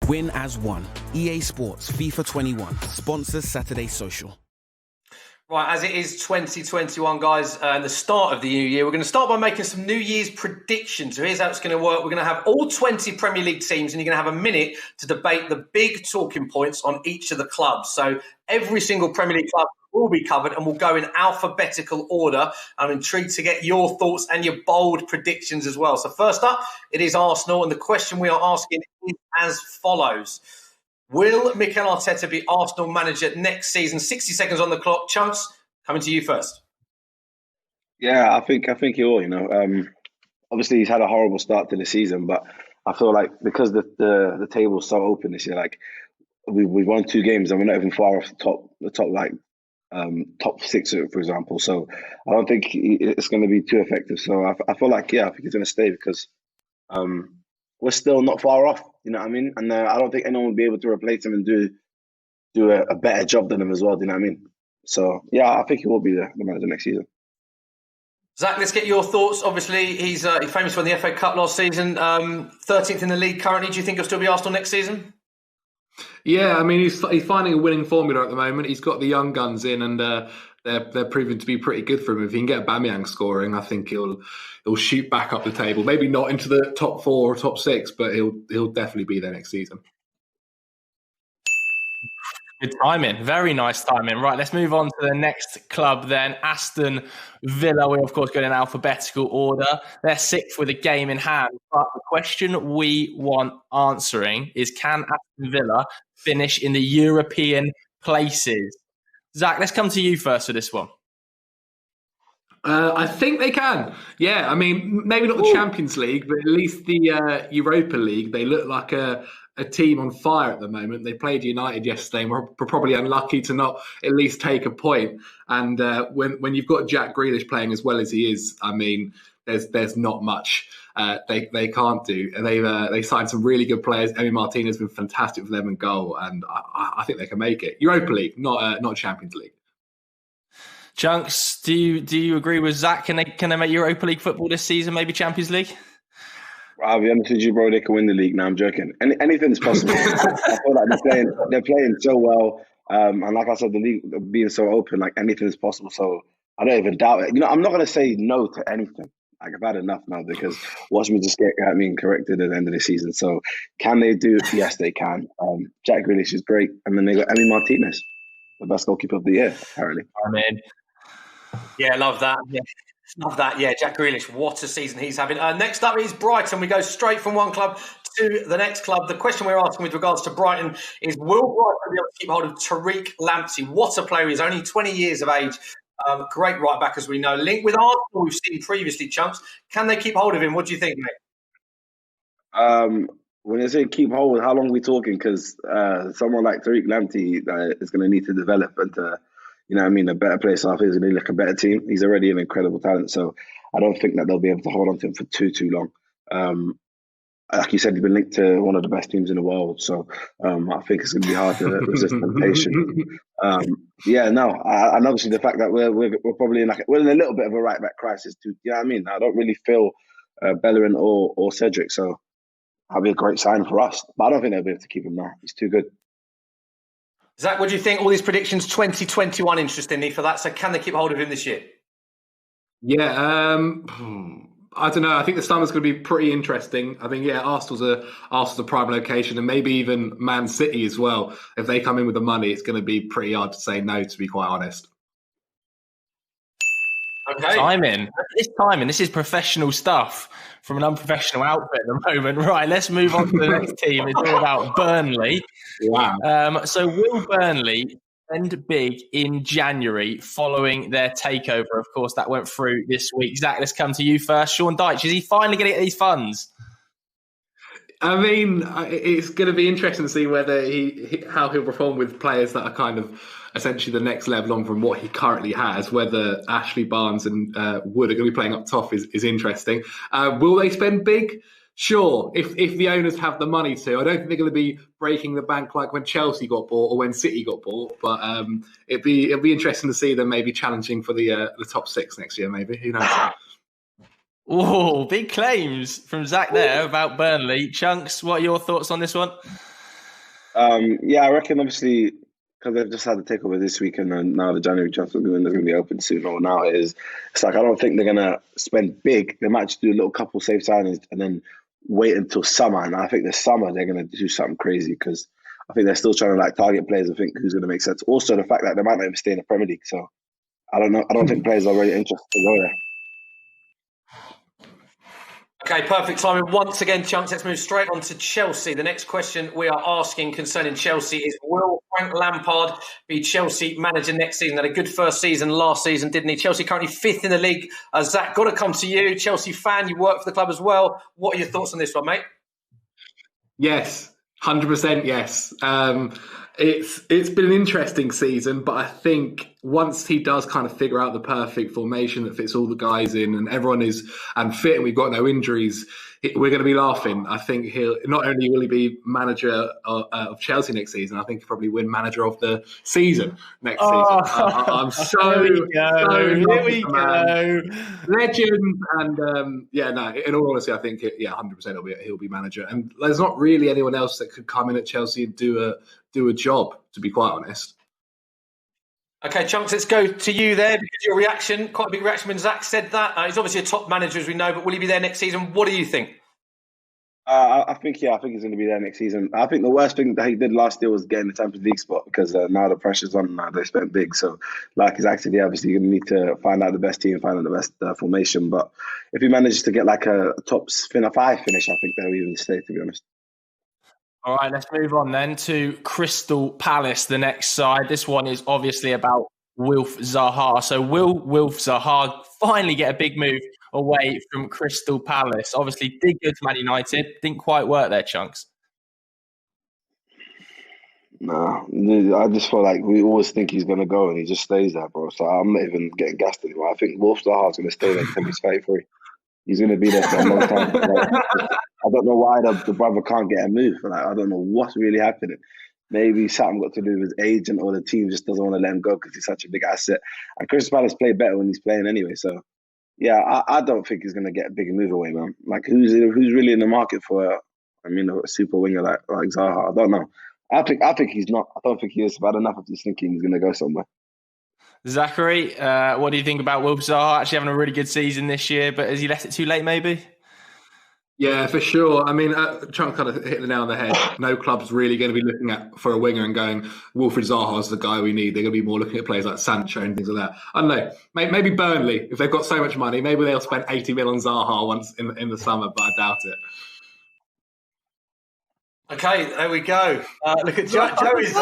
Win as one. EA Sports FIFA 21 sponsors Saturday Social. Right, as it is 2021, guys, and the start of the new year, we're going to start by making some New Year's predictions. So here's how it's going to work. We're going to have all 20 Premier League teams, and you're going to have a minute to debate the big talking points on each of the clubs. So every single Premier League club will be covered, and we'll go in alphabetical order. I'm intrigued to get your thoughts and your bold predictions as well. So first up, it is Arsenal, and the question we are asking is as follows. Will Mikel Arteta be Arsenal manager next season? 60 seconds on the clock. Chunkz, coming to you first. Yeah, I think he will. Obviously he's had a horrible start to the season, but I feel like because the table's so open this year, like we've won 2 games and we're not even far off the top 6, for example. So I don't think it's going to be too effective. So I feel like I think he's going to stay because we're still not far off. You know what I mean? And I don't think anyone will be able to replace him and do a better job than him as well. Do you know what I mean? So yeah, I think he will be the manager next season. Zach, let's get your thoughts. Obviously, he's famous for the FA Cup last season, 13th in the league currently. Do you think he'll still be Arsenal next season? Yeah, I mean, he's finding a winning formula at the moment. He's got the young guns in, and they're proving to be pretty good for him. If he can get Aubameyang scoring, I think he'll shoot back up the table. Maybe not into the top 4 or top 6, but he'll definitely be there next season. Good timing. Very nice timing. Right, let's move on to the next club then. Aston Villa. We, of course, go in alphabetical order. They're 6th with a game in hand. But the question we want answering is, can Aston Villa finish in the European places? Zach, let's come to you first for this one. I think they can. Yeah, I mean, maybe not the Champions League, but at least the Europa League. They look like a team on fire at the moment. They played United yesterday and were probably unlucky to not at least take a point. And when you've got Jack Grealish playing as well as he is, I mean, there's not much they can't do. And they signed some really good players. Emi Martinez has been fantastic for them in goal, and I think they can make it. Europa League, not Champions League. Chunkz, do you agree with Zach? Can they make Europa League football this season? Maybe Champions League? I'll be honest with you, bro. They can win the league. No, I'm joking. Anything's possible. I feel like they're playing so well, and like I said, the league being so open, like anything's possible. So I don't even doubt it. I'm not going to say no to anything. Like, I've had enough now, because watch me just get corrected at the end of the season. So can they do it? Yes, they can. Jack Grealish is great, and then they got Emi Martinez, the best goalkeeper of the year, apparently. I mean, yeah, love that. Yeah. Love that. Yeah, Jack Grealish, what a season he's having. Next up is Brighton. We go straight from one club to the next club. The question we're asking with regards to Brighton is, will Brighton be able to keep hold of Tariq Lamptey? What a player. He's only 20 years of age. Great right back, as we know. Linked with Arsenal, we've seen previously, Chunkz. Can they keep hold of him? What do you think, mate? When they say keep hold, how long are we talking? Because someone like Tariq Lamptey is going to need to develop and a better place off is going to look a better team. He's already an incredible talent, so I don't think that they'll be able to hold on to him for too long. Like you said, he's been linked to one of the best teams in the world, so I think it's going to be hard to resist temptation. And obviously the fact that we're probably in we're in a little bit of a right back crisis too. You know what I mean? I don't really feel Bellerin or Cedric, so that'll be a great sign for us. But I don't think they'll be able to keep him now. He's too good. Zach, what do you think? All these predictions 2021, interestingly, for that. So can they keep hold of him this year? Yeah, I don't know. I think the summer's going to be pretty interesting. I think, Arsenal's a prime location, and maybe even Man City as well. If they come in with the money, it's going to be pretty hard to say no, to be quite honest. Okay. This is professional stuff from an unprofessional outfit at the moment. Right, let's move on to the next team. It's all about Burnley. Wow. So will Burnley spend big in January following their takeover? Of course, that went through this week. Zach, let's come to you first. Sean Dyche, is he finally going to get these funds? I mean, it's going to be interesting to see whether how he'll perform with players that are kind of essentially the next level on from what he currently has. Whether Ashley Barnes and Wood are going to be playing up top is interesting. Will they spend big? Sure, if the owners have the money to. I don't think they're going to be breaking the bank like when Chelsea got bought or when City got bought. But it'll be interesting to see them maybe challenging for the top 6 next year. Maybe, who knows? Oh, big claims from Zach there about Burnley. Chunkz, what are your thoughts on this one? Yeah, I reckon obviously because they've just had the takeover this week, and then now the January transfer window is going to be open soon. Or now it is. It's like I don't think they're going to spend big. They might just do a little couple safe signings and then wait until summer. And I think this summer they're going to do something crazy because I think they're still trying to like target players and think who's going to make sense. Also, the fact that they might not even stay in the Premier League. So I don't know. I don't think players are really interested to go there. Okay, perfect timing. Once again, Chunkz, let's move straight on to Chelsea. The next question we are asking concerning Chelsea is, will Frank Lampard be Chelsea manager next season? Had a good first season last season, didn't he? Chelsea currently 5th in the league. Zac, got to come to you. Chelsea fan, you work for the club as well. What are your thoughts on this one, mate? Yes, 100% yes. It's been an interesting season, but I think once he does kind of figure out the perfect formation that fits all the guys in and everyone is fit and we've got no injuries, we're going to be laughing. I think he'll not only will he be manager of Chelsea next season, I think he'll probably win manager of the season next season. I'm so Here we go. Legend, and in all honesty, I think 100% he'll be manager. And there's not really anyone else that could come in at Chelsea and do a job, to be quite honest. Okay, Chunkz, let's go to you there because your reaction, quite a big reaction when Zac said that. He's obviously a top manager, as we know, but will he be there next season? What do you think? I think he's going to be there next season. I think the worst thing that he did last year was getting the Champions League spot because now the pressure's on. Now they spent big, so like he's actually obviously going to need to find out the best team, find out the best formation. But if he manages to get like a top 5 finish, I think they'll even stay. To be honest. All right, let's move on then to Crystal Palace, the next side. This one is obviously about Wilf Zaha. So will Wilf Zaha finally get a big move away from Crystal Palace? Obviously, did go to Man United. Didn't quite work there, Chunkz. No, I just feel like we always think he's going to go and he just stays there, bro. So I'm not even getting gassed anymore. I think Wilf Zaha's going to stay there until he's 33. He's going to be there for a long time. I don't know why the brother can't get a move. Like, I don't know what's really happening. Maybe something got to do with his agent or the team just doesn't want to let him go because he's such a big asset. And Crystal Palace play better when he's playing anyway. So, yeah, I don't think he's going to get a big move away, man. Like, who's really in the market for, a super winger like Zaha? I don't know. I think he's not. I don't think he is. I've had enough of this thinking he's going to go somewhere. Zachary, what do you think about Wilf Zaha actually having a really good season this year, but has he left it too late maybe? Yeah, for sure. I mean, Chunkz kind of hit the nail on the head. No club's really going to be looking at for a winger and going, Wilfried Zaha's the guy we need. They're going to be more looking at players like Sancho and things like that. I don't know. Maybe Burnley, if they've got so much money, maybe they'll spend 80 million on Zaha once in the summer, but I doubt it. Okay, there we go. Look at Joey's.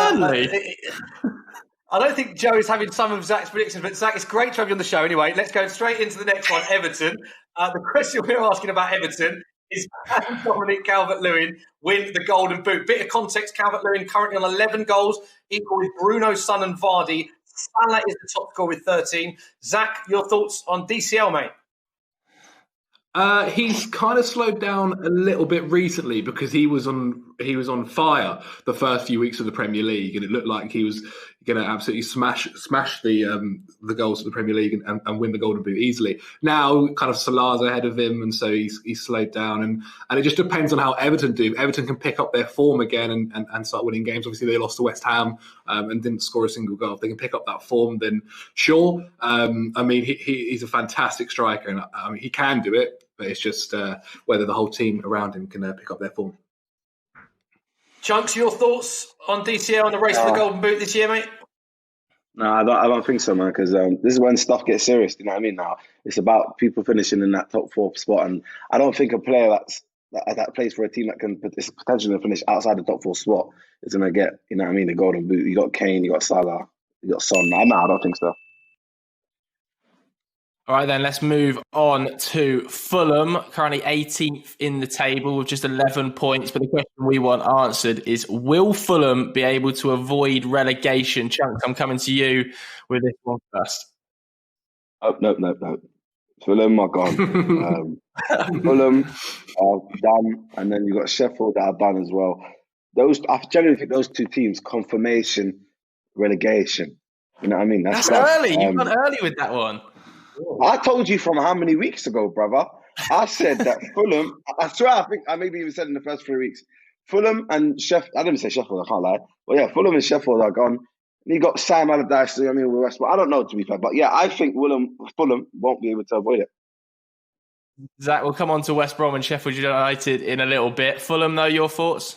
I don't think Joe is having some of Zac's predictions, but Zac, it's great to have you on the show. Anyway, let's go straight into the next one, Everton. The question we're asking about Everton is, can Dominic Calvert-Lewin win the Golden Boot? Bit of context, Calvert-Lewin currently on 11 goals, equal with Bruno, Son and Vardy. Salah is the top scorer with 13. Zac, your thoughts on DCL, mate? He's kind of slowed down a little bit recently because he was on fire the first few weeks of the Premier League, and it looked like he was going to absolutely smash the goals of the Premier League and win the Golden Boot easily. Now, kind of Salah's ahead of him, and so he's slowed down, and it just depends on how Everton do. If Everton can pick up their form again and start winning games. Obviously, they lost to West Ham and didn't score a single goal. If they can pick up that form, then sure. He's a fantastic striker, and he can do it. But it's just whether the whole team around him can pick up their form. Chunkz, your thoughts on DCL and the race for the Golden Boot this year, mate? No, I don't think so, man, because this is when stuff gets serious, you know what I mean? Now, it's about people finishing in that top 4 spot, and I don't think a player that plays for a team that can potentially finish outside the top 4 spot is going to get, you know what I mean, the Golden Boot. You got Kane, you got Salah, you got Son. No, I don't think so. All right, then let's move on to Fulham, currently 18th in the table with just 11 points. But the question we want answered is, will Fulham be able to avoid relegation? Chunkz, I'm coming to you with this one first. Oh, no. Fulham are gone. Fulham are done. And then you've got Sheffield that are done as well. I generally think those two teams, confirmation, relegation. You know what I mean? That's early. You've gone early with that one. I told you from how many weeks ago, brother? I said that Fulham, I swear, I think I maybe even said in the first 3 weeks, Fulham and Sheffield. I didn't say Sheffield. I can't lie. But yeah, Fulham and Sheffield are gone. And you got Sam Allardyce. I mean, with West Brom. I don't know, to be fair, but yeah, I think Fulham won't be able to avoid it. Zach, we'll come on to West Brom and Sheffield United in a little bit. Fulham, though, your thoughts?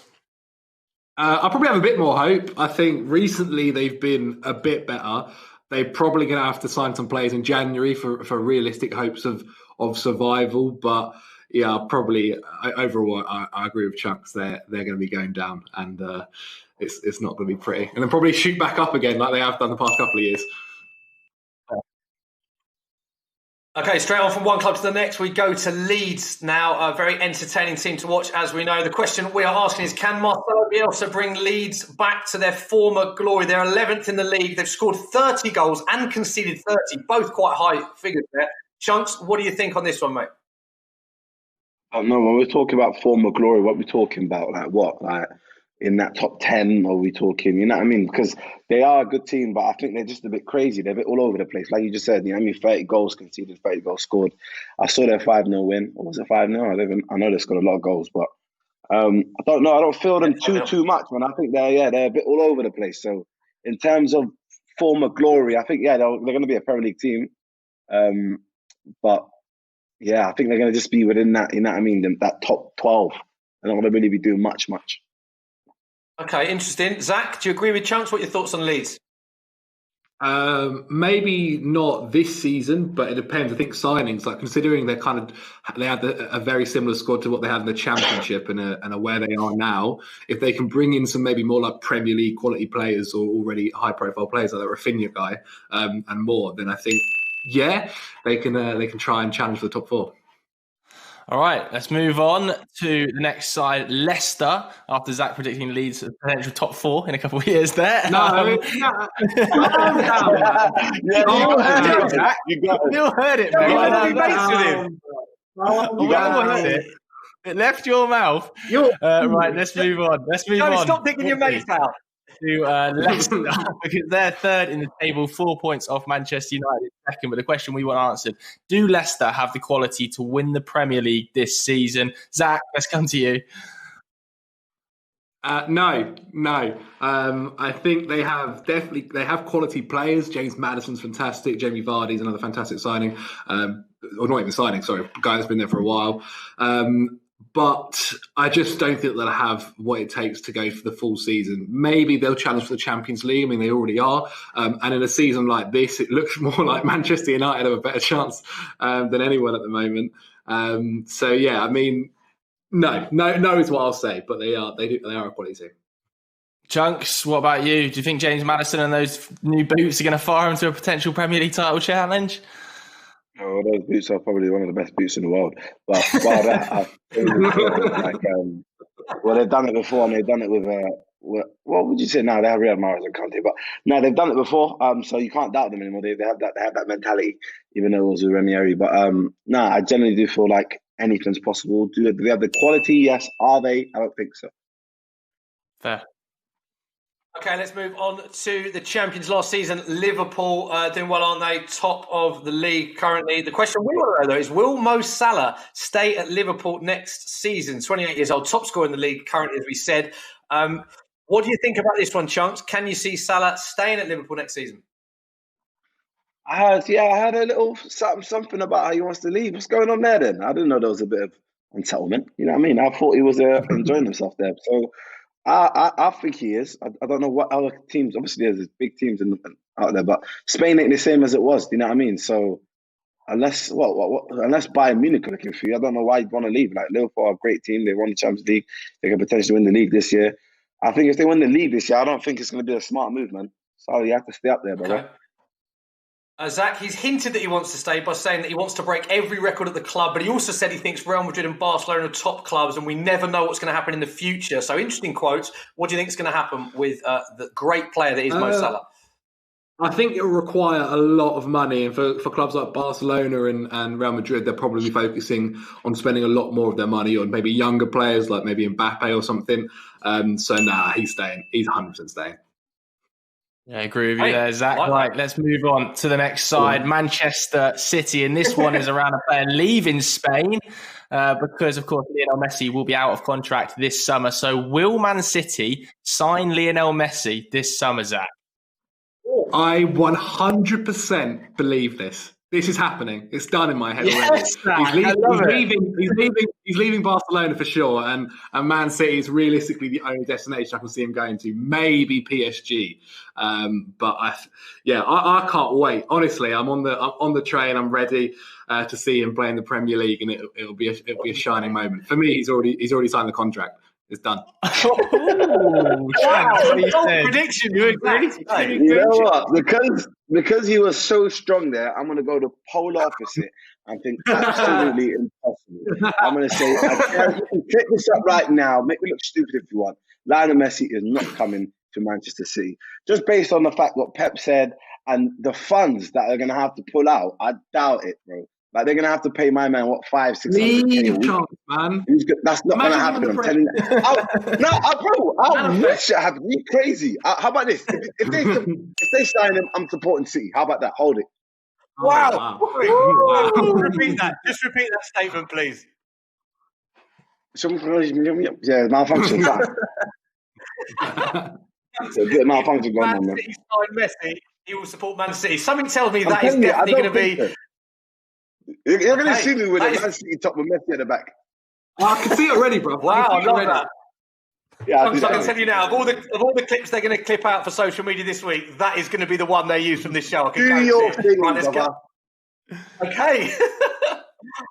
I probably have a bit more hope. I think recently they've been a bit better. They're probably going to have to sign some players in January for realistic hopes of survival. But yeah, probably overall, I agree with Chunkz. They're going to be going down, and it's not going to be pretty. And then probably shoot back up again like they have done the past couple of years. Okay, straight on from one club to the next, we go to Leeds now. A very entertaining team to watch, as we know. The question we are asking is, can Marcelo Bielsa bring Leeds back to their former glory? They're 11th in the league. They've scored 30 goals and conceded 30, both quite high figures there. Chunkz, what do you think on this one, mate? No, when we're talking about former glory, what we're talking about, like what? Like in that top 10, are we talking, you know what I mean? Because they are a good team, but I think they're just a bit crazy. They're a bit all over the place. Like you just said, you know what I mean? 30 goals conceded, 30 goals scored. I saw their 5-0 win. Or was it 5-0? I know they scored a lot of goals, but I don't know. I don't feel them too much, man. I think they're a bit all over the place. So in terms of former glory, I think, they're going to be a Premier League team. But yeah, I think they're going to just be within that, you know what I mean? That top 12. They're not going to really be doing much. Okay, interesting. Zach, do you agree with Chunkz? What are your thoughts on Leeds? Maybe not this season, but it depends. I think signings, like considering they had a very similar squad to what they had in the Championship and where they are now. If they can bring in some maybe more like Premier League quality players or already high profile players like the Rafinha guy and more, then I think they can try and challenge for the top 4. All right, let's move on to the next side, Leicester, after Zach predicting Leeds as potential top 4 in a couple of years there. You heard it, man. You heard it. It left your mouth. Right, let's move on. Stop picking your mates out. To Leicester, because they're third in the table, 4 points off Manchester United second. But the question we want answered, do Leicester have the quality to win the Premier League this season? Zach, let's come to you. No. I think they have quality players. James Maddison's fantastic. Jamie Vardy's another fantastic signing. Or not even signing, sorry. Guy that's been there for a while. But I just don't think they'll have what it takes to go for the full season. Maybe they'll challenge for the Champions League. I mean, they already are. And in a season like this, it looks more like Manchester United have a better chance than anyone at the moment. So, yeah, I mean, no is what I'll say. But they are a quality team. Chunkz, what about you? Do you think James Maddison and those new boots are going to fire him to a potential Premier League title challenge? Oh, those boots are probably one of the best boots in the world. But while that, I think they've done it before, and they've done it with what would you say now? They have Real Mahrez and Conte, but no, they've done it before. So you can't doubt them anymore. They have that mentality, even though it was with Ranieri. But I generally do feel like anything's possible. Do they have the quality? Yes. Are they? I don't think so. Fair. Okay, let's move on to the champions last season. Liverpool doing well, aren't they? Top of the league currently. The question we want to know, though, is will Mo Salah stay at Liverpool next season? 28 years old, top scorer in the league currently, as we said. What do you think about this one, Chunkz? Can you see Salah staying at Liverpool next season? I heard a little something about how he wants to leave. What's going on there then? I didn't know there was a bit of unsettlement. You know what I mean? I thought he was enjoying himself there. So I think he is. I don't know what other teams. Obviously, there's big teams out there, but Spain ain't the same as it was. You know what I mean? So unless Bayern Munich are looking for you, I don't know why you'd want to leave. Like Liverpool are a great team. They won the Champions League. They could potentially win the league this year. I think if they win the league this year, I don't think it's going to be a smart move, man. So you have to stay up there, brother. Okay. Zach, he's hinted that he wants to stay by saying that he wants to break every record at the club, but he also said he thinks Real Madrid and Barcelona are top clubs and we never know what's going to happen in the future. So interesting quotes. What do you think is going to happen with the great player that is Mo Salah? I think it will require a lot of money, and for clubs like Barcelona and Real Madrid, they're probably focusing on spending a lot more of their money on maybe younger players like maybe Mbappe or something. He's staying. He's 100% staying. Yeah, I agree with you there, Zach. Right, let's move on to the next side. Manchester City, and this one is around a player leaving Spain. because, of course, Lionel Messi will be out of contract this summer. So will Man City sign Lionel Messi this summer, Zach? I 100% believe this. This is happening. It's done in my head already. He's leaving Barcelona for sure, and Man City is realistically the only destination I can see him going to. Maybe PSG, but I can't wait. Honestly, I'm on the train. I'm ready to see him play in the Premier League, and it'll be a shining moment for me. He's already signed the contract. It's done. Wow, prediction. You agree? You know what? Because he was so strong there, I'm going to go the polar opposite and think absolutely impossible. I'm going to say, you can pick this up right now, make me look stupid if you want. Lionel Messi is not coming to Manchester City. Just based on the fact what Pep said and the funds that they're going to have to pull out, I doubt it, bro. Like, they're going to have to pay my man, what, 500-600K a week? Man. That's not going to happen. I'm telling you. I wish it happened. You crazy. How about this? If they sign him, I'm supporting City. How about that? Hold it. Wow. Repeat that. Just repeat that statement, please. Yeah, malfunction. It's a bit malfunction going on, man. City sign Messi, he will support Man City. Something tells me that is definitely going to be... You're going to see me with a Man City top with Messi at the back. I can see it already, bro. Wow, I love that. Yeah, I can tell you now, of all the clips they're going to clip out for social media this week, that is going to be the one they use from this show. Do your thing, brother. Okay.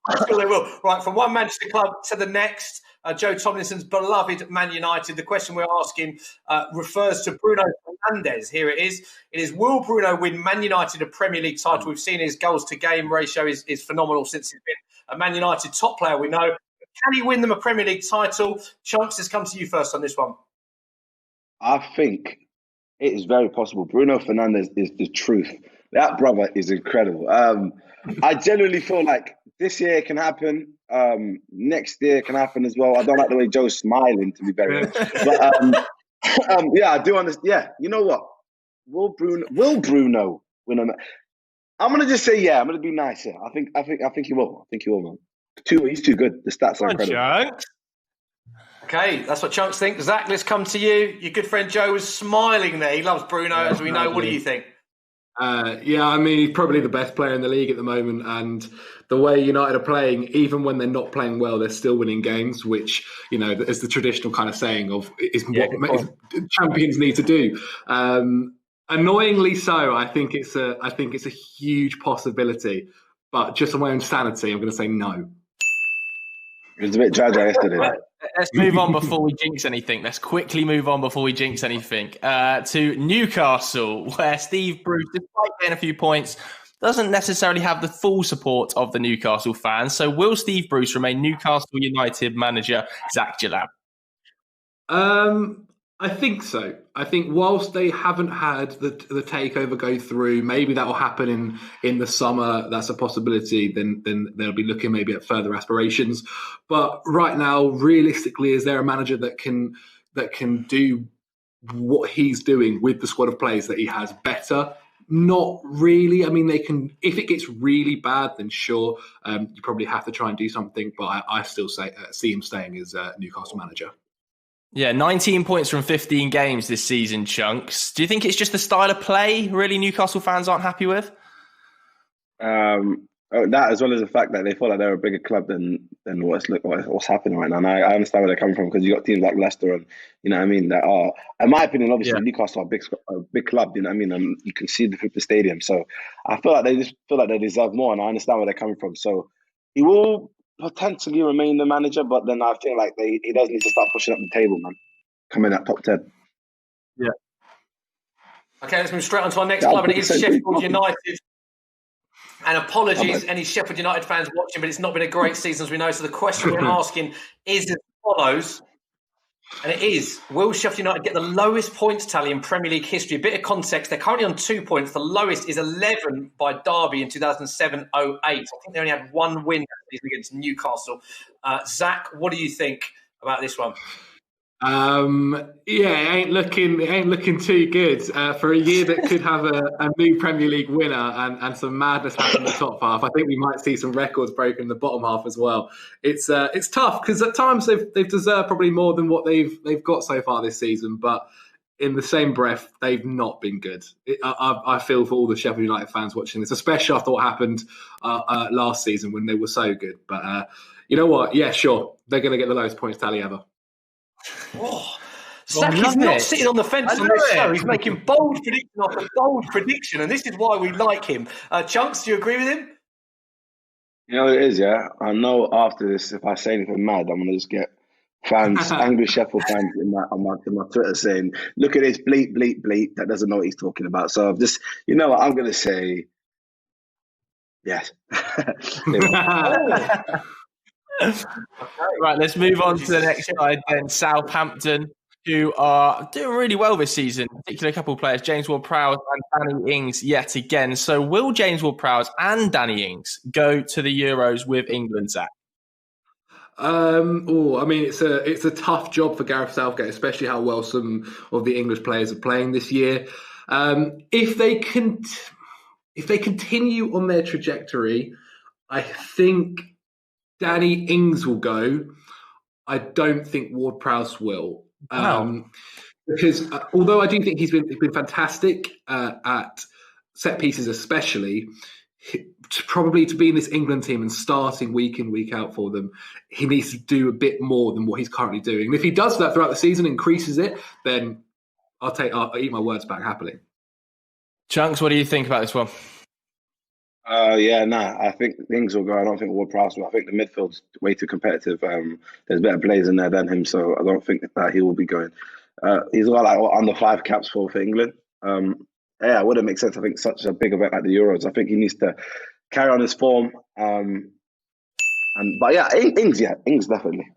I'm sure they will. Right, from one Manchester club to the next, Joe Thomlinson's beloved Man United. The question we're asking refers to Bruno Fernandes. Here it is. It is, will Bruno win Man United a Premier League title? We've seen his goals to game ratio is phenomenal since he's been a Man United top player, we know. Can he win them a Premier League title? Chunkz, has come to you first on this one. I think it is very possible. Bruno Fernandes is the truth. That brother is incredible. I genuinely feel like this year can happen. Next year can happen as well. I don't like the way Joe's smiling, to be very honest. But yeah, I do understand. Yeah, you know what? Will Bruno win on that? I'm gonna just say yeah. I'm gonna be nice here. I think he will. I think he will, man. He's too good. The stats are incredible. Chunkz. Okay, that's what Chunkz thinks. Zach, let's come to you. Your good friend Joe was smiling there. He loves Bruno, as we know. What do you think? Yeah, I mean, he's probably the best player in the league at the moment, and the way United are playing, even when they're not playing well, they're still winning games, which, you know, is the traditional kind of saying of is what champions need to do. Annoyingly so, I think it's a huge possibility, but just on my own sanity, I'm going to say no. It was a bit dry yesterday. Let's move on before we jinx anything. Let's quickly move on before we jinx anything. To Newcastle, where Steve Bruce, despite getting a few points, doesn't necessarily have the full support of the Newcastle fans. So will Steve Bruce remain Newcastle United manager Zac Djellab? I think so. I think whilst they haven't had the takeover go through, maybe that will happen in the summer. That's a possibility. Then they'll be looking maybe at further aspirations. But right now, realistically, is there a manager that can do what he's doing with the squad of players that he has better? Not really. I mean, they can. If it gets really bad, then sure, you probably have to try and do something. But I still see him staying as Newcastle manager. Yeah, 19 points from 15 games this season, Chunkz. Do you think it's just the style of play, really, Newcastle fans aren't happy with? That, as well as the fact that they feel like they're a bigger club than what's happening right now. And I understand where they're coming from, because you've got teams like Leicester and, you know what I mean, that are, in my opinion, obviously Newcastle are a big club, you know what I mean, and you can see the stadium. So I feel like they just feel like they deserve more, and I understand where they're coming from. So he will potentially remain the manager, but then I feel like he does need to start pushing up the table, man. Come in at top 10. Yeah. Okay, let's move straight on to our next club, and it is Sheffield United. And apologies, any Sheffield United fans watching, but it's not been a great season, as we know. So the question we're asking is as follows, and it is, will Sheffield United get the lowest points tally in Premier League history? A bit of context, they're currently on 2 points. The lowest is 11 by Derby in 2007-08. I think they only had one win against Newcastle. Zach, what do you think about this one? It ain't looking too good for a year that could have a new Premier League winner and some madness happen in the top half. I think we might see some records broken in the bottom half as well. It's tough because at times they've deserved probably more than what they've got so far this season, but in the same breath, they've not been good. I feel for all the Sheffield United fans watching this, especially after what happened last season when they were so good. But you know what? Yeah, sure, they're going to get the lowest points tally ever. Oh, Zac is not sitting on the fence on this show. He's making bold prediction after bold prediction, and this is why we like him. Chunkz, do you agree with him? You know what it is, yeah? I know after this, if I say anything mad, I'm going to just get fans, angry Sheffield fans on my Twitter saying, look at this bleep, bleep, bleep, that doesn't know what he's talking about. So I've just, you know what, I'm going to say, yes. Right, let's move on to the next side then. Southampton, who are doing really well this season, particularly a couple of players, James Ward-Prowse and Danny Ings yet again. So will James Ward-Prowse and Danny Ings go to the Euros with England, Zac? It's a tough job for Gareth Southgate, especially how well some of the English players are playing this year. If they continue on their trajectory, I think Danny Ings will go. I don't think Ward-Prowse will. Because although I do think he's been fantastic at set pieces especially, probably to be in this England team and starting week in, week out for them, he needs to do a bit more than what he's currently doing. And if he does that throughout the season, increases it, then I'll eat my words back happily. Chunkz, what do you think about this one? I think things will go. I don't think Ward-Prowse will. I think the midfield's way too competitive. There's better players in there than him, so I don't think that he will be going. He's got under 5 caps for England. It wouldn't make sense. I think such a big event like the Euros. I think he needs to carry on his form. Ings definitely.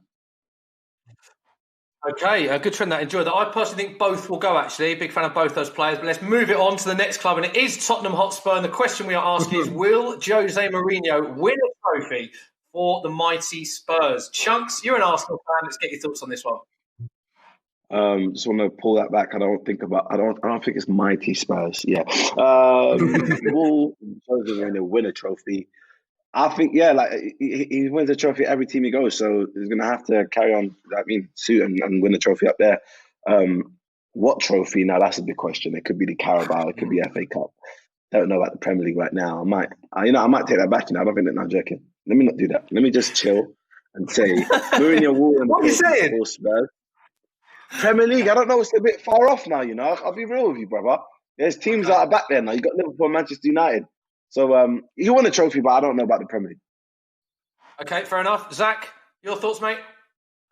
Okay, a good trend that. Enjoy that. I personally think both will go, actually. Big fan of both those players. But let's move it on to the next club, and it is Tottenham Hotspur. And the question we are asking is, will Jose Mourinho win a trophy for the mighty Spurs? Chunkz, you're an Arsenal fan. Let's get your thoughts on this one. Just want to pull that back. I don't think it's mighty Spurs. Yeah. Will Jose Mourinho win a trophy? I think, he wins a trophy every team he goes, so he's going to have to carry on, suit and win a trophy up there. What trophy? Now, that's a big question. It could be the Carabao, it could be FA Cup. Don't know about the Premier League right now. I might take that back. I don't think that. I'm joking. Let me not do that. Let me just chill and say, Mourinho will win. What are you saying? Spurs. Premier League, I don't know. It's a bit far off now, I'll be real with you, brother. There's teams that are back there now. You got Liverpool and Manchester United. So he won a trophy, but I don't know about the Premier League. Okay, fair enough. Zac, your thoughts, mate?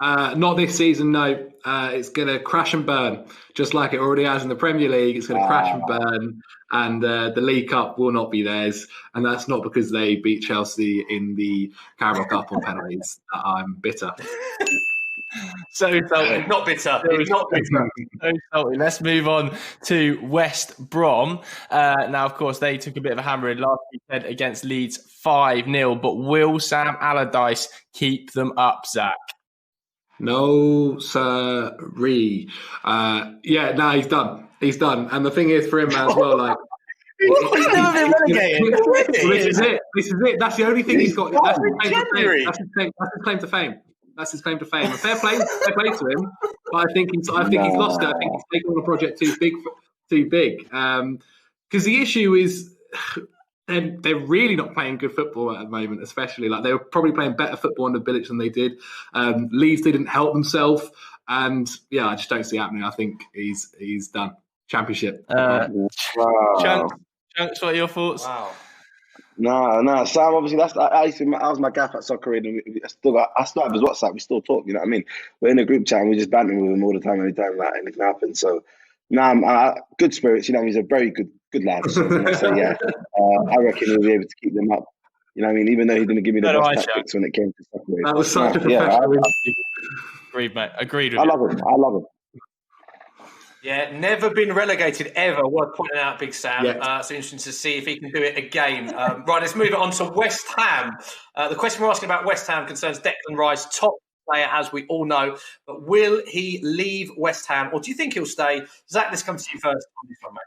Not this season, no. It's going to crash and burn, just like it already has in the Premier League. It's going to crash and burn, and the League Cup will not be theirs. And that's not because they beat Chelsea in the Carabao Cup on penalties. I'm bitter. So salty. Not bitter. Not bitter. So salty. Let's move on to West Brom. Now, of course, they took a bit of a hammering last weekend against Leeds 5-0. But will Sam Allardyce keep them up, Zac? No, sirree. He's done. He's done. And the thing is for him as well, he's never been relegated. This is it. That's the only thing he's got. That's his claim to fame. That's his claim to fame. And fair play to him. But I think he's lost it. I think he's taken on a project too big. Because the issue is they're really not playing good football at the moment, especially. They were probably playing better football under Bilic than they did. Leeds didn't help themselves. And I just don't see it happening. I think he's done. Championship. Chunkz, what are your thoughts? Wow. No, Sam. Obviously, I was my gaff at Soccer Aid, and I still have his WhatsApp. We still talk. You know what I mean? We're in a group chat, and we just banter with him all the time. Anytime anything happens, so good spirits. He's a very good lad. So I reckon he'll be able to keep them up. You know what I mean? Even though he didn't give me the best tactics when it came to Soccer Aid. That was such a professional. Agreed, mate. Agreed with I love him. Yeah, never been relegated ever. Worth pointing out, Big Sam. Yeah. So interesting to see if he can do it again. Right, let's move it on to West Ham. The question we're asking about West Ham concerns Declan Rice, top player, as we all know. But will he leave West Ham, or do you think he'll stay? Zach, this comes to you first on this one, mate.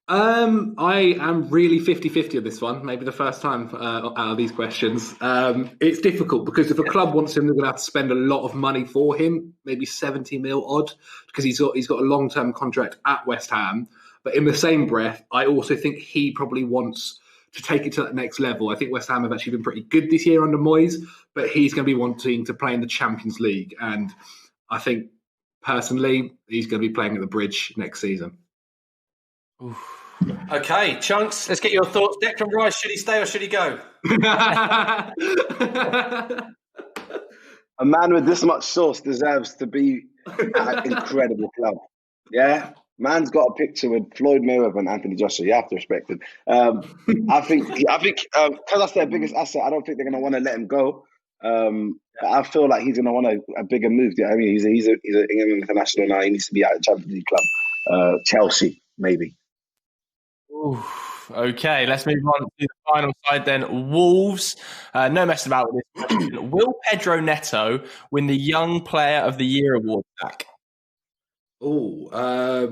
I am really 50-50 on this one. Maybe the first time out of these questions. It's difficult because if a club wants him, they're going to have to spend a lot of money for him, maybe 70 mil odd, because he's got a long-term contract at West Ham. But in the same breath, I also think he probably wants to take it to that next level. I think West Ham have actually been pretty good this year under Moyes, but he's going to be wanting to play in the Champions League. And I think, personally, he's going to be playing at the Bridge next season. Oof. Okay, Chunkz, let's get your thoughts. Declan Rice, should he stay or should he go? A man with this much sauce deserves to be at an incredible club. Yeah? Man's got a picture with Floyd Mayweather and Anthony Joshua. You have to respect him. I think because that's their biggest asset, I don't think they're going to want to let him go. But I feel like he's going to want a bigger move. I mean, he's an England international now. He needs to be at a Champions League club. Chelsea, maybe. Ooh, okay, let's move on to the final side then. Wolves. No messing about with this question. Will Pedro Neto win the Young Player of the Year award back? I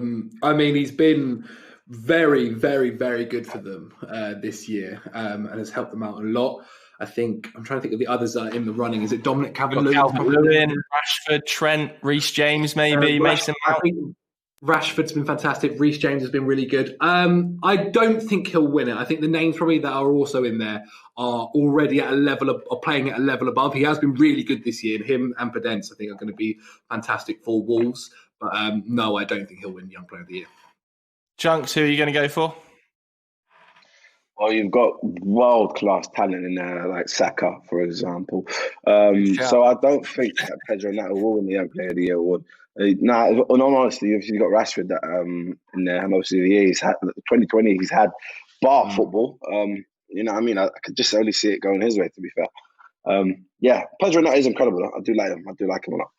mean, he's been very, very, very good for them this year and has helped them out a lot. I think, I'm trying to think of the others that are in the running. Is it Dominic Calvert-Lewin? Rashford, Trent, Reece James, maybe, Mason Mount? I think Rashford's been fantastic. Reece James has been really good. I don't think he'll win it. I think the names probably that are also in there are already at a level of, or playing at a level above. He has been really good this year, and him and Podence, I think, are going to be fantastic for Wolves. But no, I don't think he'll win Young Player of the Year. Chunkz, who are you going to go for? Well, you've got world-class talent in there, like Saka, for example. So I don't think that Pedro Neto will win the Young Player of the Year award. In all honesty, you've got Rashford that, in there, and obviously he's had 2020. He's had bar football. You know what I mean? I could just only see it going his way, to be fair. Yeah, Pedro Neto is incredible. I do like him. I do like him a lot.